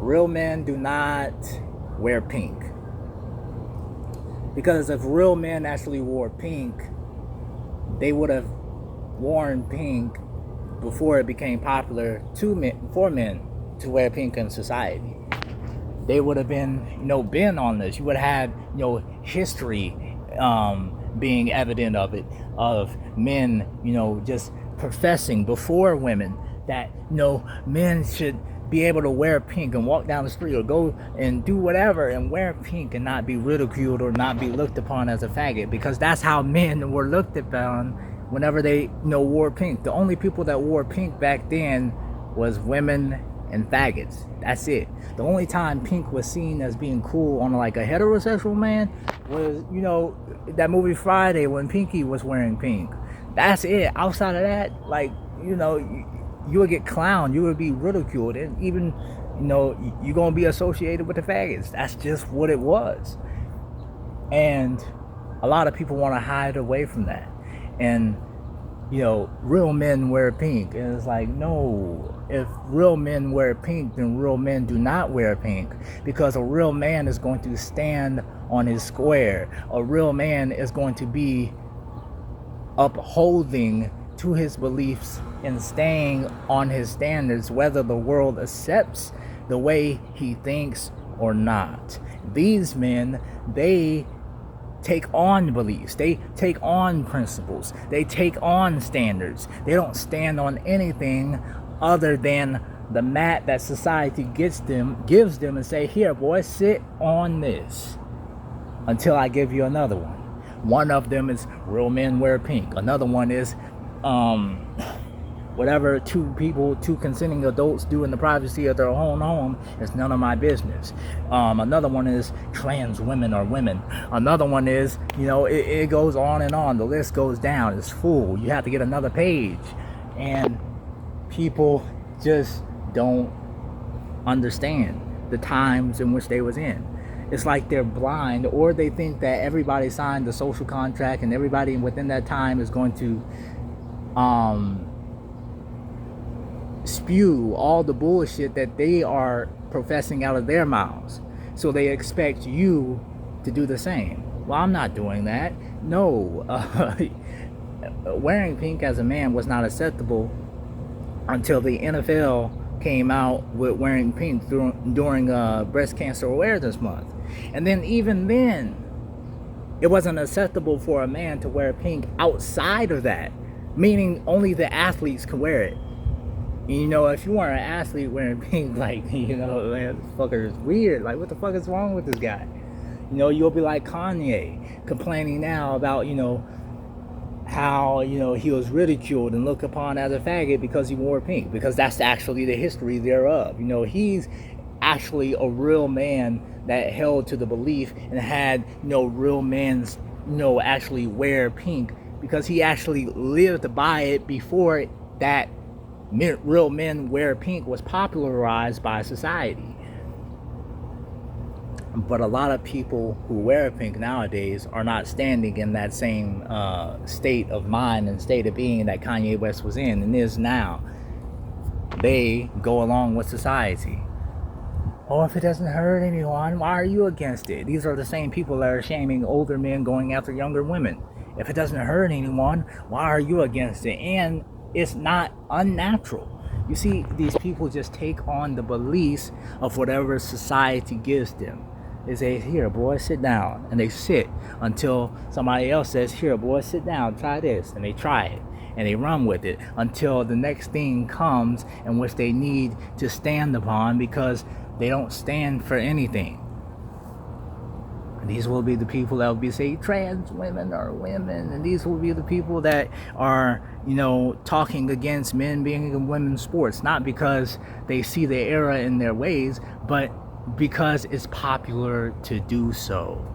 real men do not wear pink. Because if real men actually wore pink, they would have worn pink before it became popular for men to wear pink in society. They would have been, been on this. You would have had, history being evident of men, just professing before women that, men should be able to wear pink and walk down the street or go and do whatever and wear pink and not be ridiculed or not be looked upon as a faggot, because that's how men were looked upon whenever they, wore pink. The only people that wore pink back then was women and faggots. That's it. The only time pink was seen as being cool on like a heterosexual man was, that movie Friday when Pinky was wearing pink. That's it. Outside of that, like, you would get clowned, you would be ridiculed, and even, you're gonna be associated with the faggots. That's just what it was. And a lot of people want to hide away from that. And real men wear pink. And it's like, no, if real men wear pink, then real men do not wear pink. Because a real man is going to stand on his square. A real man is going to be upholding to his beliefs and staying on his standards, whether the world accepts the way he thinks or not. These men, they take on beliefs, they take on principles, they take on standards. They don't stand on anything other than the mat that society gives them and say, here boy, sit on this until I give you another one. One of them is real men wear pink. Another one is whatever two consenting adults do in the privacy of their own home is none of my business. Another one is trans women are women. Another one is, it goes on and on. The list goes down. It's full. You have to get another page. And people just don't understand the times in which they was in. It's like they're blind, or they think that everybody signed the social contract and everybody within that time is going to spew all the bullshit that they are professing out of their mouths. So they expect you to do the same. Well, I'm not doing that. No. Wearing pink as a man was not acceptable until the NFL came out with wearing pink during Breast Cancer Awareness Month. And then even then, it wasn't acceptable for a man to wear pink outside of that, meaning only the athletes could wear it. If you weren't an athlete wearing pink, like, man, this fucker is weird. Like, what the fuck is wrong with this guy? You'll be like Kanye complaining now about, how, he was ridiculed and looked upon as a faggot because he wore pink, because that's actually the history thereof. He's actually a real man that held to the belief and had, real men's, actually wear pink, because he actually lived by it before that real men wear pink was popularized by society. But a lot of people who wear pink nowadays are not standing in that same state of mind and state of being that Kanye West was in and is now. They go along with society. Oh, if it doesn't hurt anyone, why are you against it? These are the same people that are shaming older men going after younger women. If it doesn't hurt anyone, why are you against it? And it's not unnatural. You see, these people just take on the beliefs of whatever society gives them. They say, here, boy, sit down. And they sit until somebody else says, here, boy, sit down, try this. And they try it. And they run with it until the next thing comes in which they need to stand upon, because they don't stand for anything. These will be the people that will be saying trans women are women, and these will be the people that are, talking against men being in women's sports, not because they see the error in their ways, but because it's popular to do so.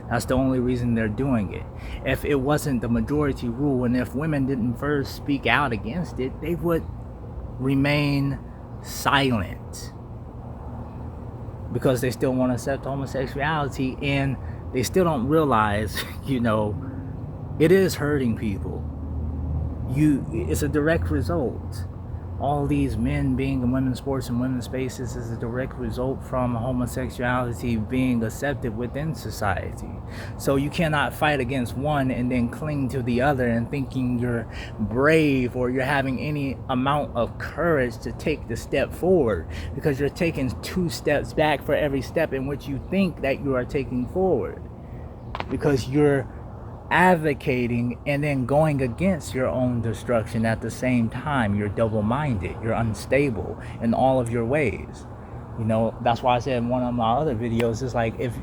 That's the only reason they're doing it. If it wasn't the majority rule, and if women didn't first speak out against it, they would remain silent, because they still want to accept homosexuality, and they still don't realize, it is hurting people. It's a direct result. all these men being in women's sports and women's spaces is a direct result from homosexuality being accepted within society. So you cannot fight against one and then cling to the other and thinking you're brave or you're having any amount of courage to take the step forward, because you're taking 2 steps back for every step in which you think that you are taking forward, because you're advocating and then going against your own destruction at the same time. You're double-minded, you're unstable in all of your ways. That's why I said in one of my other videos, it's like, if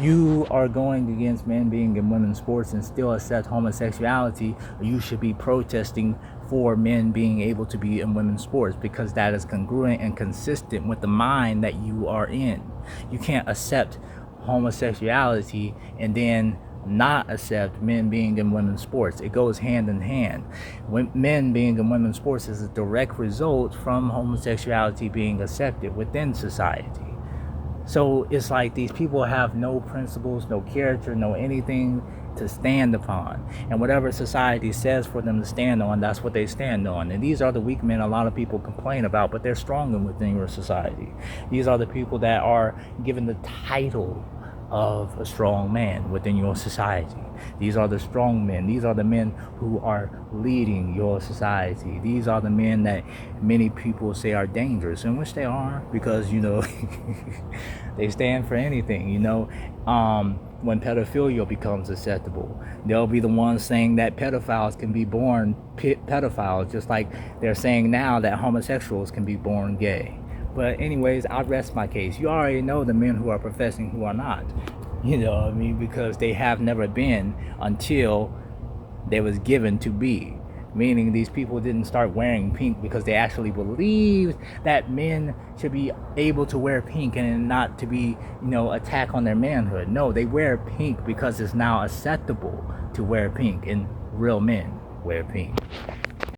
you are going against men being in women's sports and still accept homosexuality, you should be protesting for men being able to be in women's sports, because that is congruent and consistent with the mind that you are in. You can't accept homosexuality and then not accept men being in women's sports. It goes hand in hand. Men being in women's sports is a direct result from homosexuality being accepted within society. So it's like these people have no principles, no character, no anything to stand upon. And whatever society says for them to stand on, that's what they stand on. And these are the weak men a lot of people complain about, but they're strong within your society. These are the people that are given the title of a strong man within your society. These are the strong men. These are the men who are leading your society. These are the men that many people say are dangerous, in which they are, because they stand for anything. When pedophilia becomes acceptable, they'll be the ones saying that pedophiles can be born pedophiles, just like they're saying now that homosexuals can be born gay. But anyways, I rest my case. You already know the men who are professing who are not. Because they have never been until they was given to be. Meaning these people didn't start wearing pink because they actually believed that men should be able to wear pink and not to be, attack on their manhood. No, they wear pink because it's now acceptable to wear pink, and real men wear pink.